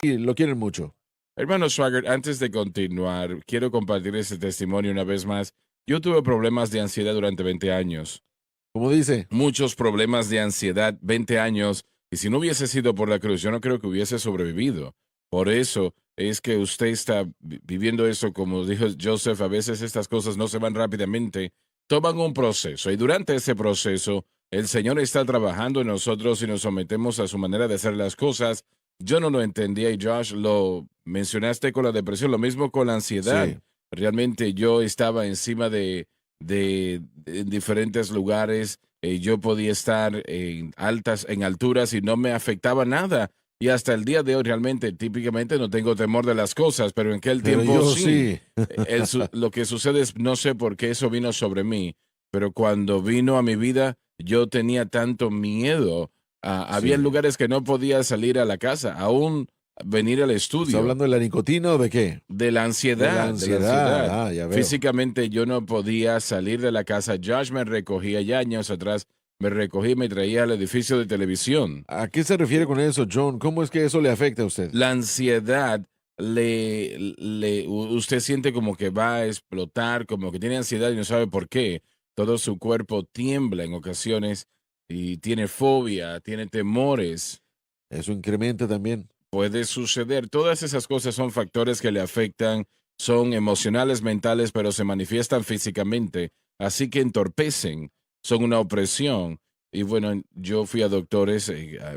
y lo quieren mucho. Hermano Swagger, antes de continuar, quiero compartir ese testimonio una vez más. Yo tuve problemas de ansiedad durante 20 años. Como dice, Muchos problemas de ansiedad, 20 años, y si no hubiese sido por la cruz, yo no creo que hubiese sobrevivido. Por eso es que usted está viviendo eso, como dijo Joseph, a veces estas cosas no se van rápidamente, toman un proceso, y durante ese proceso, el Señor está trabajando en nosotros y nos sometemos a su manera de hacer las cosas. Yo no lo entendía y Josh lo mencionaste con la depresión, lo mismo con la ansiedad. sí. Realmente yo estaba encima de diferentes lugares. Yo podía estar en alturas y no me afectaba nada. Y hasta el día de hoy realmente, típicamente no tengo temor de las cosas, pero en aquel Pero tiempo yo sí. sí. Lo que sucede es, no sé por qué eso vino sobre mí, pero cuando vino a mi vida, yo tenía tanto miedo. Había Sí. lugares que no podía salir a la casa, aún venir al ¿Está estudio. hablando de la nicotina o de qué? De la De la ansiedad, de la ansiedad. ansiedad. Ah, ya veo. Físicamente yo no podía salir de la casa. Josh me recogía ya años atrás, me recogía y me traía al edificio de televisión. ¿A qué se refiere con eso, John? ¿Cómo es que eso le afecta a usted? La ansiedad usted siente como que va a explotar, como que tiene ansiedad y no sabe por qué. Todo su cuerpo tiembla en ocasiones y tiene fobia, tiene temores. Eso incrementa también. Puede suceder. Todas esas cosas son factores que le afectan, son emocionales, mentales, pero se manifiestan físicamente, así que entorpecen, son una opresión. Y bueno, yo fui a doctores,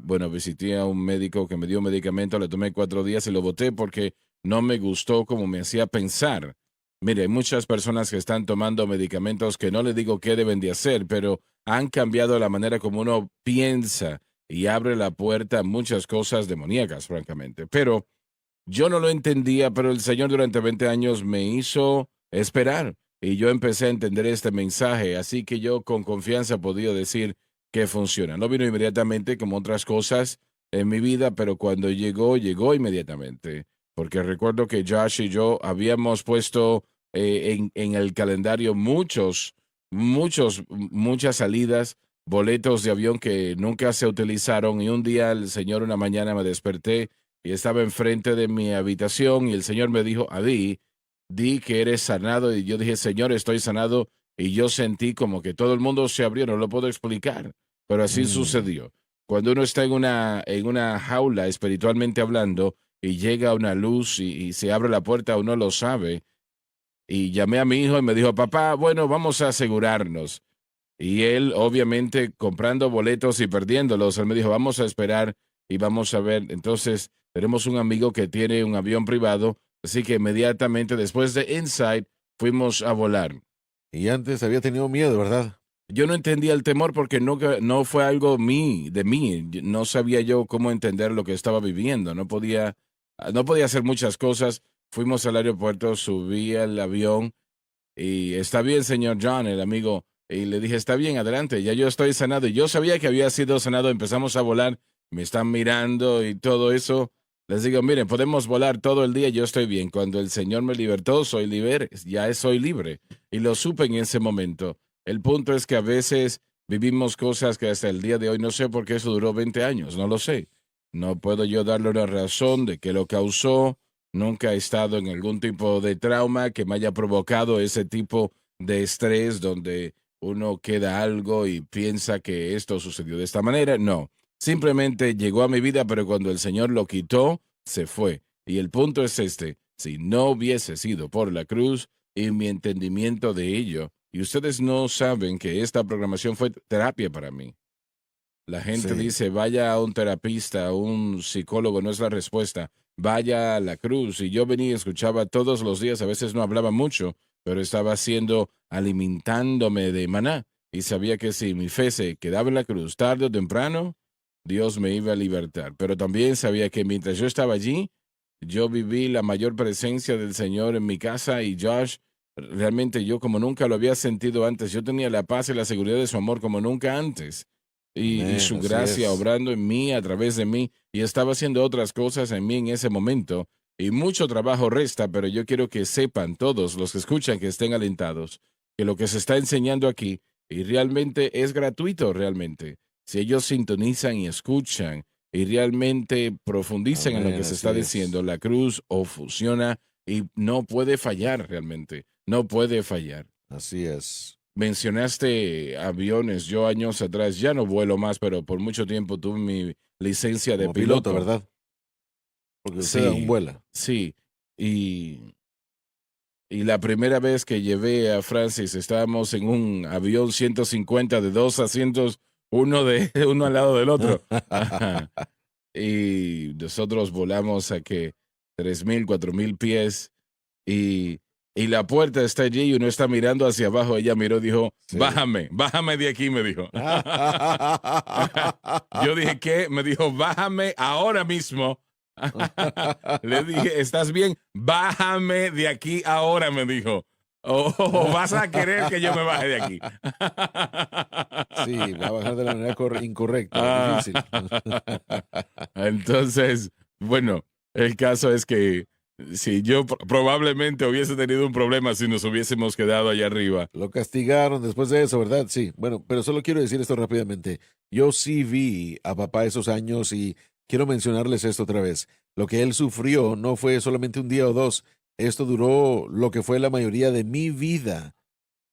bueno, visité a un médico que me dio un medicamento, le tomé 4 días y lo boté porque no me gustó como me hacía pensar. Mire, hay muchas personas que están tomando medicamentos que no le digo qué deben de hacer, pero han cambiado la manera como uno piensa y abre la puerta a muchas cosas demoníacas, francamente. Pero yo no lo entendía, pero el Señor durante 20 años me hizo esperar y yo empecé a entender este mensaje, así que yo con confianza he podido decir que funciona. No vino inmediatamente como otras cosas en mi vida, pero cuando llegó, llegó inmediatamente, porque recuerdo que Josh y yo habíamos puesto en el calendario muchas salidas, boletos de avión que nunca se utilizaron y un día el Señor una mañana me desperté y estaba enfrente de mi habitación y el Señor me dijo, Adi, di que eres sanado y yo dije, Señor, estoy sanado y yo sentí como que todo el mundo se abrió, no lo puedo explicar, pero así Mm, sucedió. Cuando uno está en una jaula espiritualmente hablando y llega una luz y se abre la puerta, uno lo sabe. Y llamé a mi hijo y me dijo, papá, bueno, vamos a asegurarnos. Y él, obviamente, comprando boletos y perdiéndolos, él me dijo, vamos a esperar y vamos a ver. Entonces, tenemos un amigo que tiene un avión privado, así que inmediatamente después de Insight fuimos a volar. y antes había tenido miedo, ¿verdad? Yo no entendía el temor porque no fue algo de mí. No sabía yo cómo entender lo que estaba viviendo. No podía hacer muchas cosas. Fuimos al aeropuerto, subí al avión y está bien, señor John, el amigo. Y le dije, está bien, adelante, ya yo estoy sanado. Y yo sabía que había sido sanado, empezamos a volar, me están mirando y todo eso. Les digo, miren, podemos volar todo el día, yo estoy bien. Cuando el Señor me libertó, soy libre, soy libre. Y lo supe en ese momento. El punto es que a veces vivimos cosas que hasta el día de hoy no sé por qué eso duró 20 años, no lo sé. No puedo yo darle una razón de que lo causó. Nunca he estado en algún tipo de trauma que me haya provocado ese tipo de estrés donde uno queda algo y piensa que esto sucedió de esta manera. No, simplemente llegó a mi vida, pero cuando el Señor lo quitó, se fue. Y el punto es este, si no hubiese sido por la cruz y mi entendimiento de ello, y ustedes no saben que esta programación fue terapia para mí. La gente Sí. dice, vaya a un terapista, a un psicólogo, no es la respuesta. Vaya a la cruz. Y yo venía y escuchaba todos los días, a veces no hablaba mucho, pero estaba haciendo, alimentándome de maná. Y sabía que si mi fe se quedaba en la cruz tarde o temprano, Dios me iba a libertar. Pero también sabía que mientras yo estaba allí, yo viví la mayor presencia del Señor en mi casa y Josh, realmente yo como nunca lo había sentido antes, yo tenía la paz y la seguridad de su amor como nunca antes y Amén, su así gracia es. obrando en mí, a través de mí, y estaba haciendo otras cosas en mí en ese momento. Y mucho trabajo resta, pero yo quiero que sepan todos los que escuchan, que estén alentados, que lo que se está enseñando aquí, y realmente es gratuito, realmente. Si ellos sintonizan y escuchan y realmente profundicen en lo Amén, que se así está es. diciendo, la cruz o funciona y no puede fallar realmente, no puede fallar. Así es. Mencionaste aviones, yo años atrás ya no vuelo más, pero por mucho tiempo tuve mi licencia de Como piloto, piloto. ¿verdad? Porque usted aún Sí, vuela. sí. Y, y la primera vez que llevé a Francis, estábamos en un avión 150 de dos asientos, uno al lado del otro. Ajá. Y nosotros volamos a que 3,000, 4,000 pies y, y la puerta está allí y uno está mirando hacia abajo. Ella miró y dijo, Sí. bájame de aquí, me dijo. Yo dije, ¿qué? Me dijo, bájame ahora mismo. Le dije, ¿estás bien? Bájame de aquí ahora, me dijo. O vas a querer que yo me baje de aquí. Sí, va a bajar de la manera incorrecta, Ah, difícil. entonces, bueno, el caso es que si yo probablemente hubiese tenido un problema si nos hubiésemos quedado allá arriba. Lo castigaron después de eso, ¿verdad? Sí. Bueno, pero solo quiero decir esto rápidamente. Yo sí vi a papá esos años y quiero mencionarles esto otra vez. Lo que él sufrió no fue solamente un día o dos. Esto duró lo que fue la mayoría de mi vida.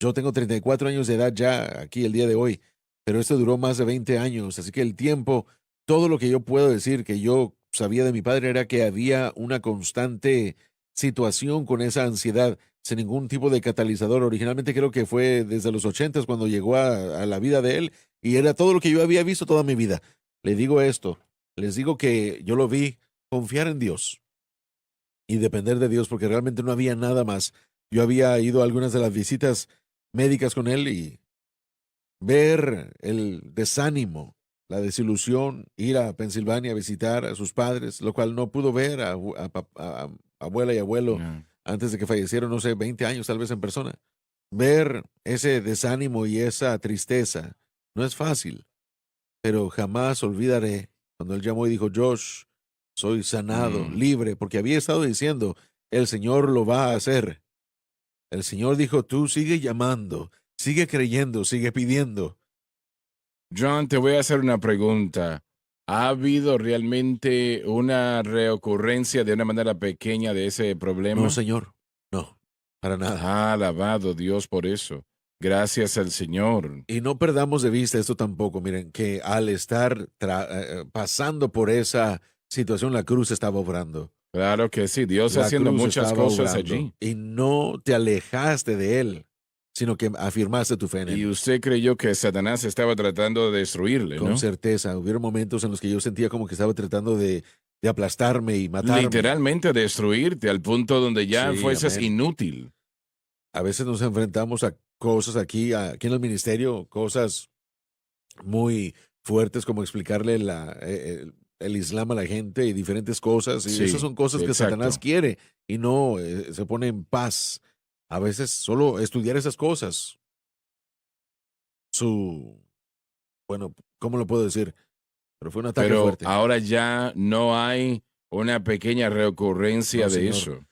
Yo tengo 34 años de edad ya aquí el día de hoy, pero esto duró más de 20 años. Así que el tiempo, todo lo que yo puedo decir que yo sabía de mi padre era que había una constante situación con esa ansiedad sin ningún tipo de catalizador. Originalmente creo que fue desde los 80 cuando llegó a la vida de él y era todo lo que yo había visto toda mi vida. Le digo esto, les digo que yo lo vi confiar en Dios y depender de Dios porque realmente no había nada más. Yo había ido a algunas de las visitas médicas con él y ver el desánimo, la desilusión, ir a Pensilvania a visitar a sus padres, lo cual no pudo ver a abuela y abuelo Yeah. antes de que fallecieron, no sé, 20 años tal vez en persona. Ver ese desánimo y esa tristeza no es fácil, pero jamás olvidaré cuando él llamó y dijo, Josh, soy sanado, Mm. libre, porque había estado diciendo, el Señor lo va a hacer. El Señor dijo, tú sigue llamando, sigue creyendo, sigue pidiendo. John, te voy a hacer una pregunta. ¿Ha habido realmente una reocurrencia de una manera pequeña de ese No, problema? Señor, no, para nada. Alabado Dios por eso. Gracias al Señor. Y no perdamos de vista esto tampoco, miren, que al estar pasando por esa situación, la cruz estaba obrando. Claro que sí, Dios La haciendo cruz muchas estaba cosas obrando. allí. Y no te alejaste de él, sino que afirmaste tu fe en Y él. usted creyó que Satanás estaba tratando de destruirle, Con ¿no? certeza, hubieron momentos en los que yo sentía como que estaba tratando de aplastarme y matarme. Literalmente destruirte al punto donde ya Sí, fueses amén. inútil. A veces nos enfrentamos a cosas aquí en el ministerio, cosas muy fuertes como explicarle el Islam a la gente y diferentes cosas. Y esas Sí, son cosas que Satanás exacto. quiere y no se pone en paz. A veces solo estudiar esas cosas, su, bueno, ¿cómo lo puedo decir? Pero fue un ataque Pero fuerte. ahora ya no hay una pequeña reocurrencia No, de señor. eso.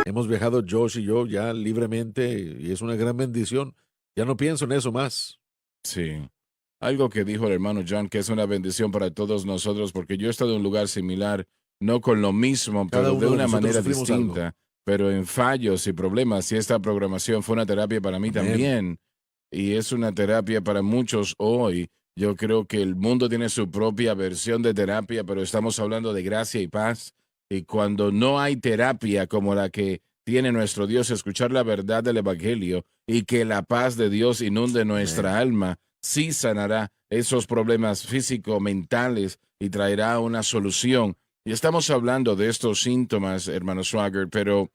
Hemos viajado Josh y yo ya libremente y es una gran bendición. Ya no pienso en eso más. Sí. Algo que dijo el hermano John, que es una bendición para todos nosotros, porque yo he estado en un lugar similar, no con lo mismo, Cada pero de uno de una nosotros manera sufrimos algo. distinta, pero en fallos y problemas. Y esta programación fue una terapia para mí Amén. también. Y es una terapia para muchos hoy, Yo creo que el mundo tiene su propia versión de terapia, pero estamos hablando de gracia y paz. Y cuando no hay terapia como la que tiene nuestro Dios, escuchar la verdad del Evangelio y que la paz de Dios inunde nuestra Amén. alma, sí sanará esos problemas físico-mentales y traerá una solución. Y estamos hablando de estos síntomas, hermano Swagger, pero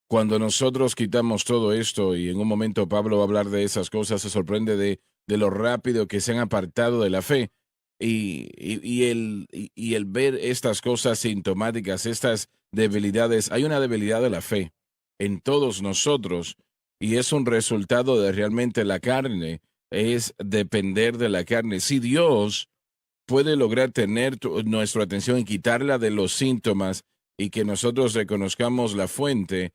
cuando nosotros quitamos todo esto, y en un momento Pablo va a hablar de esas cosas, se sorprende de lo rápido que se han apartado de la fe. Y el ver estas cosas sintomáticas, estas debilidades, hay una debilidad de la fe en todos nosotros y es un resultado de realmente la carne, es depender de la carne. Si Dios puede lograr tener nuestra atención y quitarla de los síntomas y que nosotros reconozcamos la fuente.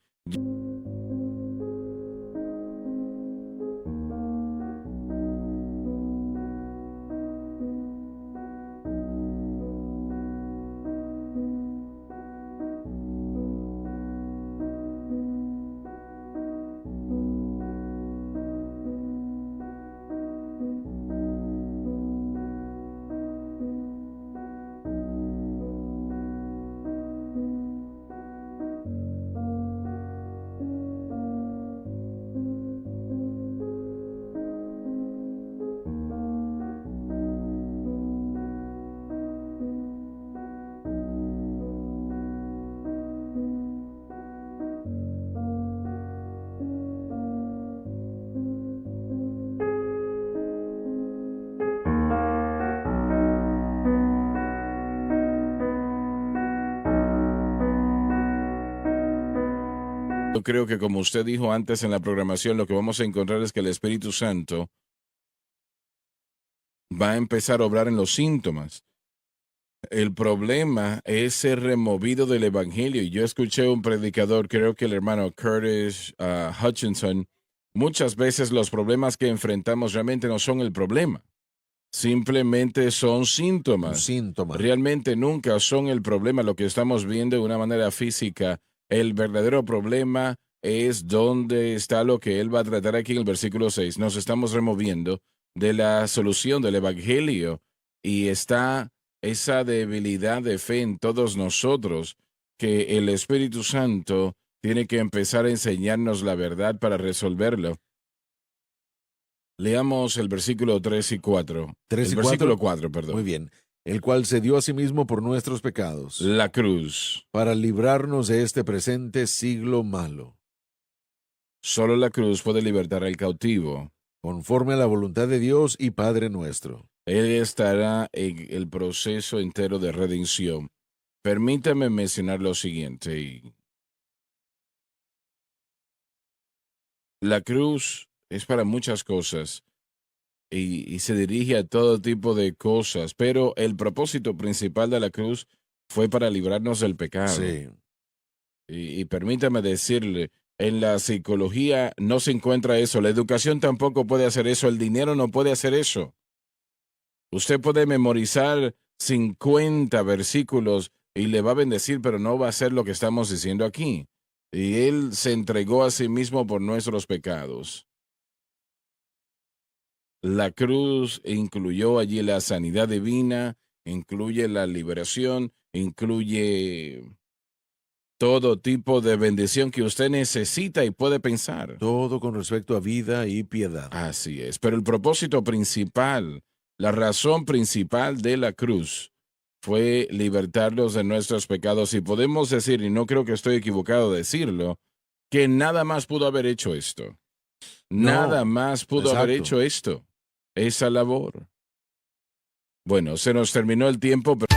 Yo creo que como usted dijo antes en la programación, lo que vamos a encontrar es que el Espíritu Santo va a empezar a obrar en los síntomas. El problema es ser removido del Evangelio. Y yo escuché un predicador, creo que el hermano Curtis Hutchinson, muchas veces los problemas que enfrentamos realmente no son el problema, simplemente son Un síntomas. síntoma. Realmente nunca son el problema lo que estamos viendo de una manera física. El verdadero problema es dónde está lo que él va a tratar aquí en el versículo 6. Nos estamos removiendo de la solución del Evangelio y está esa debilidad de fe en todos nosotros que el Espíritu Santo tiene que empezar a enseñarnos la verdad para resolverlo. Leamos el versículo 3 y 4. 3 El y versículo 4. 4, Muy perdón. bien. El cual se dio a sí mismo por nuestros pecados, La cruz. para librarnos de este presente siglo malo, Solo la cruz puede libertar al cautivo. conforme a la voluntad de Dios y Padre nuestro. Él estará en el proceso entero de redención. Permítame mencionar lo siguiente. La cruz es para muchas cosas y se dirige a todo tipo de cosas, pero el propósito principal de la cruz fue para librarnos del pecado. Sí. Y permítame decirle, en la psicología no se encuentra eso, la educación tampoco puede hacer eso, el dinero no puede hacer eso. Usted puede memorizar 50 versículos y le va a bendecir, pero no va a hacer lo que estamos diciendo aquí. Y Él se entregó a sí mismo por nuestros pecados. La cruz incluyó allí la sanidad divina, incluye la liberación, incluye todo tipo de bendición que usted necesita y puede pensar. Todo con respecto a vida y piedad. Así es, pero el propósito principal, la razón principal de la cruz fue libertarlos de nuestros pecados y podemos decir, y no creo que estoy equivocado de decirlo, que nada más pudo haber hecho esto. Nada No, más pudo haber exacto. hecho esto, esa labor. Bueno, se nos terminó el tiempo, pero